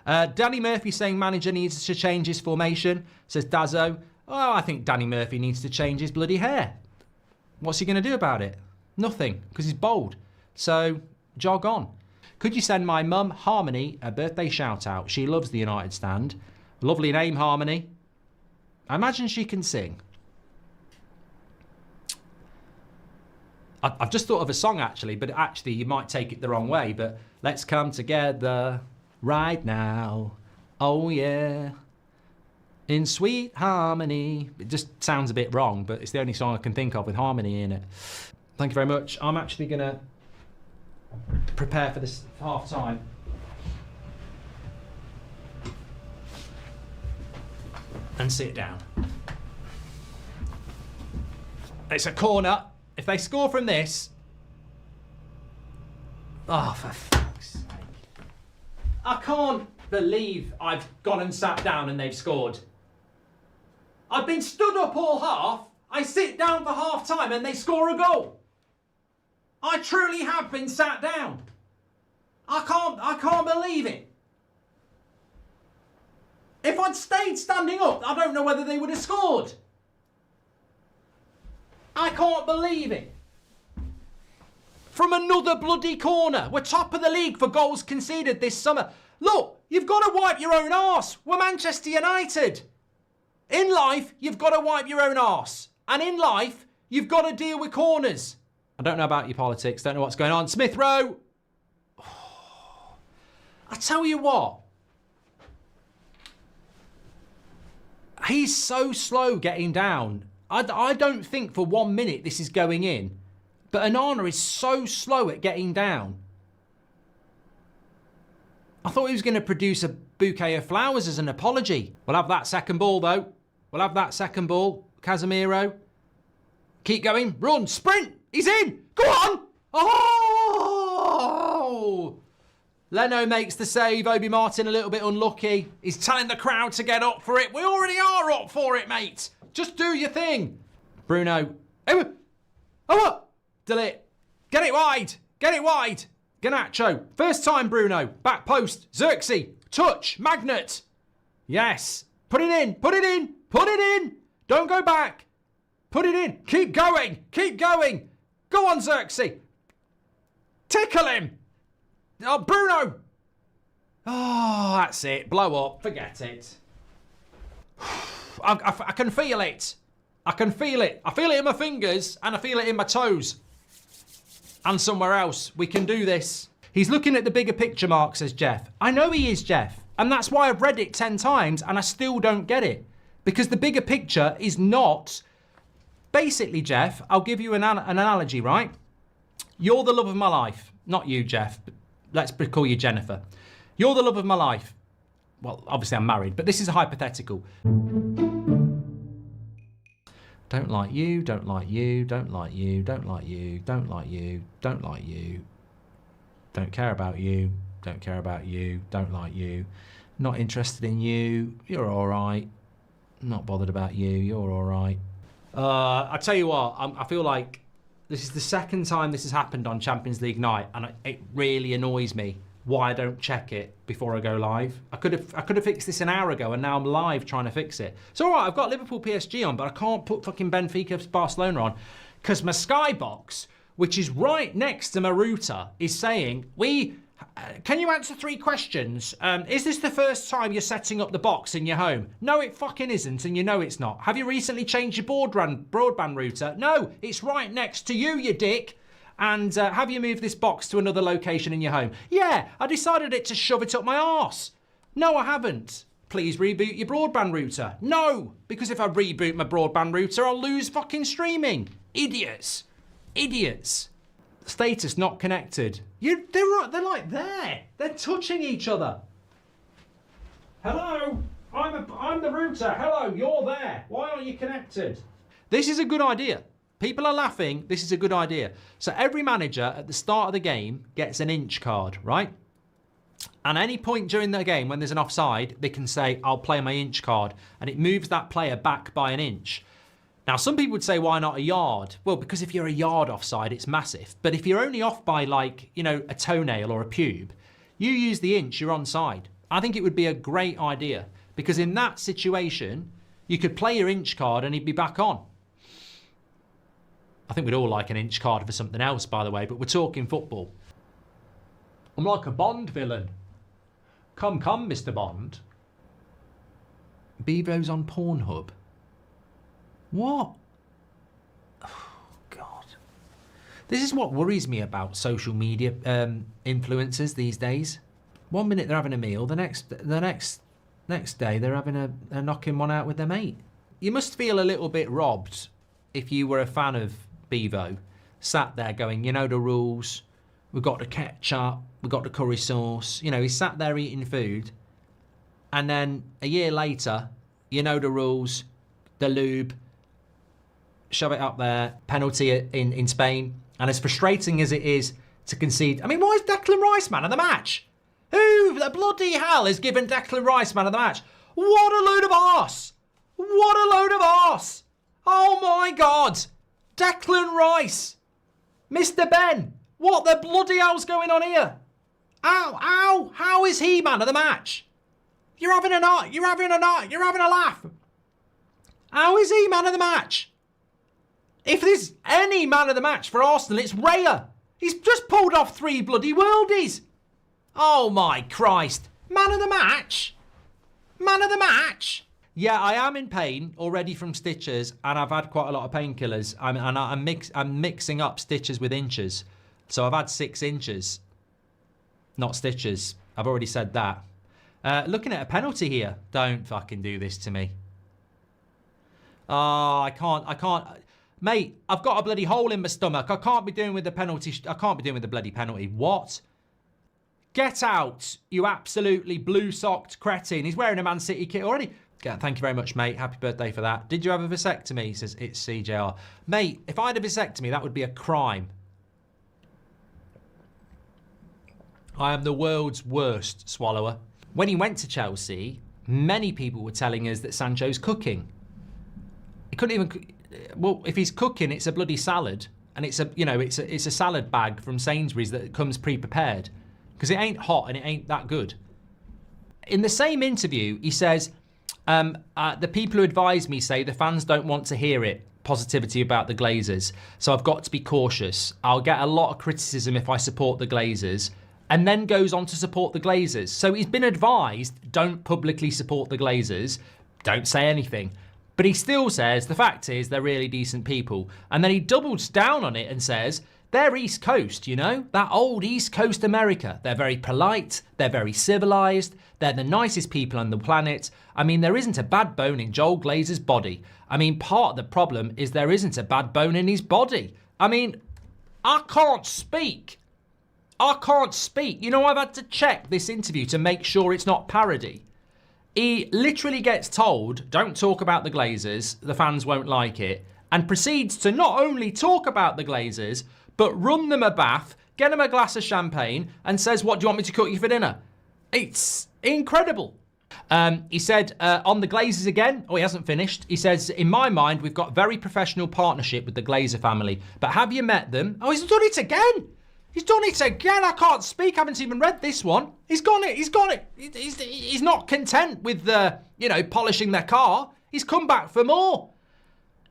Danny Murphy saying manager needs to change his formation, says Dazzo. Oh, I think Danny Murphy needs to change his bloody hair. What's he going to do about it? Nothing, because he's bald. So, jog on. Could you send my mum, Harmony, a birthday shout-out? She loves the United Stand. Lovely name, Harmony. I imagine she can sing. I've just thought of a song, actually, but actually you might take it the wrong way. But let's come together right now. Oh, yeah. In sweet harmony. It just sounds a bit wrong, but it's the only song I can think of with harmony in it. Thank you very much. I'm actually going to prepare for this half time. And sit down. It's a corner. If they score from this... Oh, for fuck's sake. I can't believe I've gone and sat down and they've scored. I've been stood up all half. I sit down for half time and they score a goal. I truly have been sat down. I can't believe it. If I'd stayed standing up, I don't know whether they would have scored. I can't believe it. From another bloody corner. We're top of the league for goals conceded this summer. Look, you've got to wipe your own arse. We're Manchester United. In life, you've got to wipe your own arse. And in life, you've got to deal with corners. I don't know about your politics. Don't know what's going on. Smith Rowe. Oh, I tell you what. He's so slow getting down. I don't think for 1 minute this is going in. But Onana is so slow at getting down. I thought he was going to produce a bouquet of flowers as an apology. We'll have that second ball, though. We'll have that second ball. Casemiro. Keep going. Run. Sprint. He's in. Go on. Oh! Leno makes the save. Obi Martin a little bit unlucky. He's telling the crowd to get up for it. We already are up for it, mate. Just do your thing. Bruno. Oh, delete. Get it wide. Get it wide. Garnacho. First time, Bruno. Back post. Xerxes. Touch. Magnet. Yes. Put it in. Put it in. Put it in. Don't go back. Put it in. Keep going. Keep going. Go on, Xerxes. Tickle him. Oh, Bruno. Oh, that's it. Blow up. Forget it. I can feel it. I can feel it. I feel it in my fingers and I feel it in my toes. And somewhere else. We can do this. He's looking at the bigger picture, Mark, says Jeff. I know he is, Jeff. And that's why I've read it 10 times and I still don't get it. Because the bigger picture is not... Basically, Jeff, I'll give you an analogy, right? You're the love of my life. Not you, Jeff. But let's call you Jennifer. You're the love of my life. Well, obviously I'm married, but this is a hypothetical. Don't like you, don't like you, don't like you, don't like you, don't like you, don't like you. Don't care about you, don't care about you, don't like you. Not interested in you, you're all right. Not bothered about you, you're all right. I tell you what, I feel like this is the second time this has happened on Champions League night, and it really annoys me why I don't check it before I go live. I could have fixed this an hour ago, and now I'm live trying to fix it. It's all right, I've got Liverpool PSG on, but I can't put fucking Benfica Barcelona on because my Skybox, which is right next to my router, is saying, can you answer 3 questions? Is this the first time you're setting up the box in your home? No, it fucking isn't, and you know it's not. Have you recently changed your broadband router? No, it's right next to you, you dick. And have you moved this box to another location in your home? Yeah, I decided to shove it up my arse. No, I haven't. Please reboot your broadband router. No, because if I reboot my broadband router, I'll lose fucking streaming. Idiots. Idiots. Status not connected. They're like there. They're touching each other. Hello, I'm the router. Hello, you're there. Why aren't you connected? This is a good idea. People are laughing. This is a good idea. So every manager at the start of the game gets an inch card, right? And any point during the game when there's an offside, they can say, I'll play my inch card. And it moves that player back by an inch. Now, some people would say, why not a yard? Well, because if you're a yard offside, it's massive. But if you're only off by, like, you know, a toenail or a pube, you use the inch, you're onside. I think it would be a great idea, because in that situation, you could play your inch card and he'd be back on. I think we'd all like an inch card for something else, by the way, but we're talking football. I'm like a Bond villain. Come, Mr. Bond. Bevo's on Pornhub. What? Oh, God. This is what worries me about social media influencers these days. One minute they're having a meal, the next day they're having a knocking one out with their mate. You must feel a little bit robbed if you were a fan of Bevo, sat there going, you know the rules, we've got the ketchup, we've got the curry sauce. You know, he sat there eating food, and then a year later, you know the rules, the lube, shove it up there, penalty in Spain. And as frustrating as it is to concede, I mean, why is Declan Rice man of the match? Who the bloody hell has given Declan Rice man of the match? What a load of arse! What a load of arse! Oh my God! Declan Rice! Mr. Ben! What the bloody hell's going on here? Ow! How is he man of the match? You're having a laugh. How is he man of the match? If there's any man of the match for Arsenal, it's Raya. He's just pulled off 3 bloody worldies. Oh my Christ. Man of the match? Man of the match? Yeah, I am in pain already from stitches, and I've had quite a lot of painkillers. I'm mixing up stitches with inches. So I've had 6 inches. Not stitches. I've already said that. Looking at a penalty here. Don't fucking do this to me. Oh, I can't. Mate, I've got a bloody hole in my stomach. I can't be doing with the penalty. I can't be doing with the bloody penalty. What? Get out, you absolutely blue-socked cretin. He's wearing a Man City kit already. Yeah, thank you very much, mate. Happy birthday for that. Did you have a vasectomy? He says, it's CJR. Mate, if I had a vasectomy, that would be a crime. I am the world's worst swallower. When he went to Chelsea, many people were telling us that Sancho's cooking. He couldn't even... Well, if he's cooking, it's a bloody salad. And it's a salad bag from Sainsbury's that comes pre-prepared. Because it ain't hot and it ain't that good. In the same interview, he says... the people who advise me say the fans don't want to hear it, positivity about the Glazers. So I've got to be cautious. I'll get a lot of criticism if I support the Glazers, and then goes on to support the Glazers. So he's been advised, don't publicly support the Glazers, don't say anything. But he still says, the fact is, they're really decent people. And then he doubles down on it and says, they're East Coast, you know? That old East Coast America. They're very polite, they're very civilized, they're the nicest people on the planet. I mean, there isn't a bad bone in Joel Glazer's body. I mean, part of the problem is there isn't a bad bone in his body. I mean, I can't speak. You know, I've had to check this interview to make sure it's not parody. He literally gets told, don't talk about the Glazers, the fans won't like it, and proceeds to not only talk about the Glazers, but run them a bath, get them a glass of champagne, and says, what do you want me to cook you for dinner? It's incredible. He said, on the Glazers again, he hasn't finished. He says, in my mind, we've got very professional partnership with the Glazer family. But have you met them? Oh, he's done it again. I can't speak. I haven't even read this one. He's got it. He's not content with polishing their car. He's come back for more.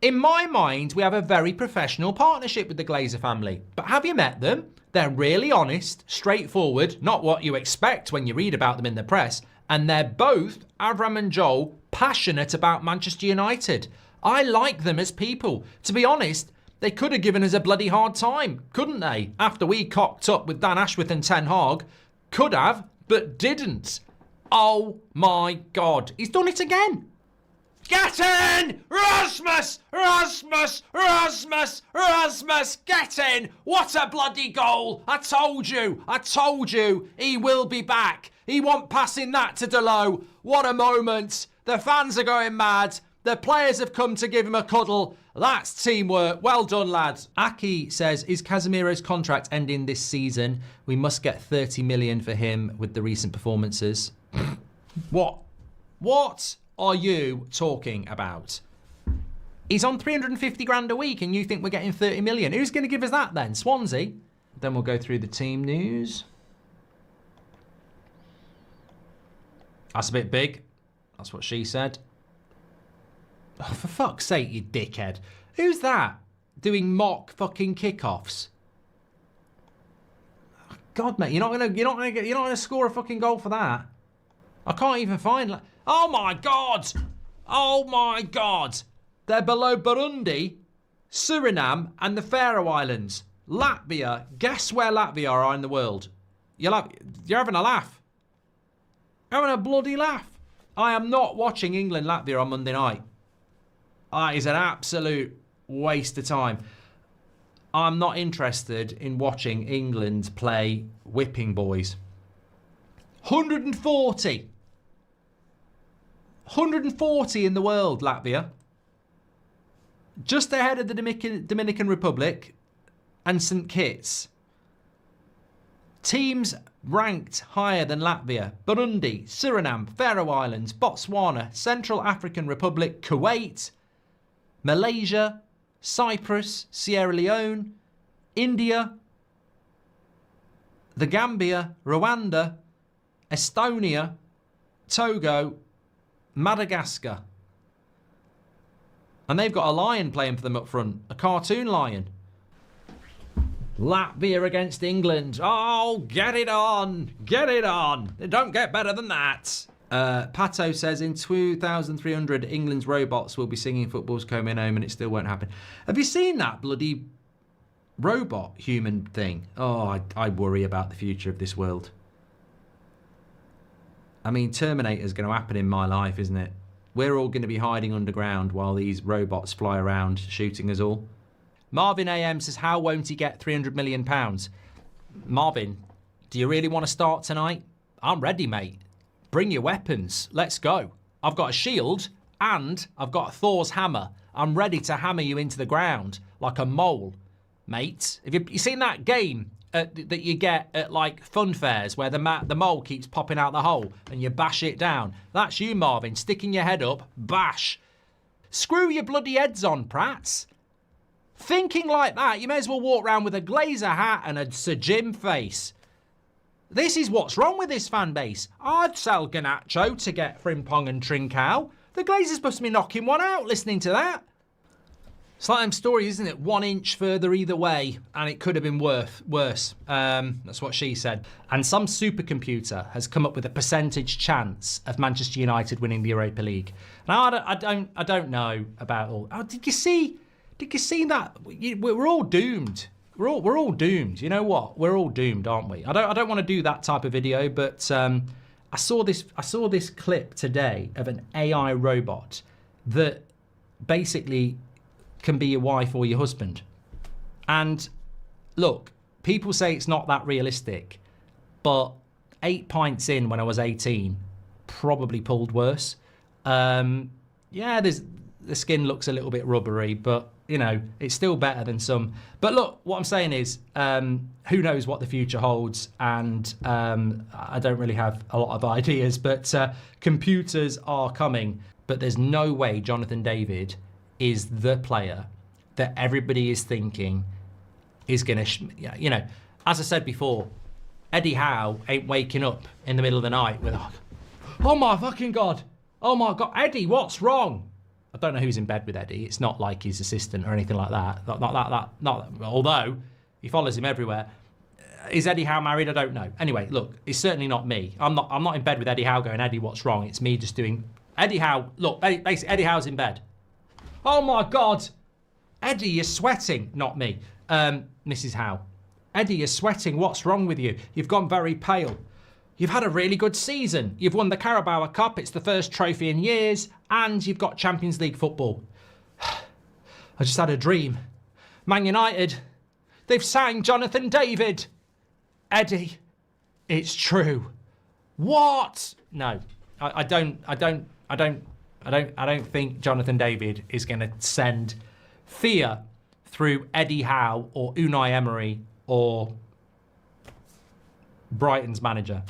In my mind, we have a very professional partnership with the Glazer family. But have you met them? They're really honest, straightforward, not what you expect when you read about them in the press. And they're both, Avram and Joel, passionate about Manchester United. I like them as people. To be honest, they could have given us a bloody hard time, couldn't they? After we cocked up with Dan Ashworth and Ten Hag. Could have, but didn't. Oh my God. He's done it again. Get in! Rasmus! Get in! What a bloody goal! I told you! He will be back. He won't pass in that to Delo. What a moment. The fans are going mad. The players have come to give him a cuddle. That's teamwork. Well done, lads. Aki says, is Casemiro's contract ending this season? We must get 30 million for him with the recent performances. What are you talking about? He's on 350 grand a week and you think we're getting 30 million. Who's going to give us that then? Swansea? Then we'll go through the team news. That's a bit big. That's what she said. Oh, for fuck's sake, you dickhead. Who's that? Doing mock fucking kickoffs. God, mate, you're not gonna score a fucking goal for that. I can't even find. Oh my God! Oh my God! They're below Burundi, Suriname, and the Faroe Islands. Latvia. Guess where Latvia are in the world? You're having a laugh. You're having a bloody laugh. I am not watching England-Latvia on Monday night. That is an absolute waste of time. I'm not interested in watching England play whipping boys. 140. 140 in the world, Latvia. Just ahead of the Dominican Republic and St. Kitts. Teams ranked higher than Latvia: Burundi, Suriname, Faroe Islands, Botswana, Central African Republic, Kuwait, Malaysia, Cyprus, Sierra Leone, India, the Gambia, Rwanda, Estonia, Togo, Madagascar. And they've got a lion playing for them up front, a cartoon lion. Latvia against England. Oh, get it on. Get it on. It don't get better than that. Pato says in 2300 England's robots will be singing football's coming home and it still won't happen. Have you seen that bloody robot human thing? Oh, I worry about the future of this world. I mean, Terminator's going to happen in my life, isn't it? We're all going to be hiding underground while these robots fly around shooting us all. Marvin AM says, how won't he get £300 million? Marvin, do you really want to start tonight? I'm ready, mate. Bring your weapons. Let's go. I've got a shield and I've got Thor's hammer. I'm ready to hammer you into the ground like a mole, mate. Have you seen that game that you get at like fun fairs where the mole keeps popping out the hole and you bash it down? That's you, Marvin, sticking your head up, bash. Screw your bloody heads on, Prats. Thinking like that, you may as well walk around with a Glazer hat and a Sir Jim face. This is what's wrong with this fan base. I'd sell Garnacho to get Frimpong and Trincao. The Glazers must be knocking one out listening to that. It's like them stories, isn't it? 1 inch further either way, and it could have been worse. That's what she said. And some supercomputer has come up with a percentage chance of Manchester United winning the Europa League. Now, I don't know about all. Oh, did you see that? We're all doomed. We're all doomed. You know what? We're all doomed, aren't we? I don't want to do that type of video, but I saw this clip today of an AI robot that basically can be your wife or your husband. And look, people say it's not that realistic, but 8 pints in when I was 18, probably pulled worse. Yeah, the skin looks a little bit rubbery, but you know, it's still better than some. But look, what I'm saying is, who knows what the future holds, and I don't really have a lot of ideas, but computers are coming. But there's no way Jonathan David is the player that everybody is thinking is going to, you know, as I said before, Eddie Howe ain't waking up in the middle of the night with, oh my fucking God, oh my God, Eddie, what's wrong? I don't know who's in bed with Eddie. It's not like his assistant or anything like that. Not although he follows him everywhere. Is Eddie Howe married? I don't know. Anyway, look, it's certainly not me. I'm not in bed with Eddie Howe going, Eddie, what's wrong? It's me just doing, Eddie Howe, look, basically Eddie Howe's in bed. Oh my God, Eddie, you're sweating. Not me, Mrs. Howe. Eddie, you're sweating. What's wrong with you? You've gone very pale. You've had a really good season. You've won the Carabao Cup. It's the first trophy in years. And you've got Champions League football. I just had a dream. Man United, they've signed Jonathan David. Eddie, it's true. What? No, I don't think Jonathan David is going to send fear through Eddie Howe or Unai Emery or Brighton's manager.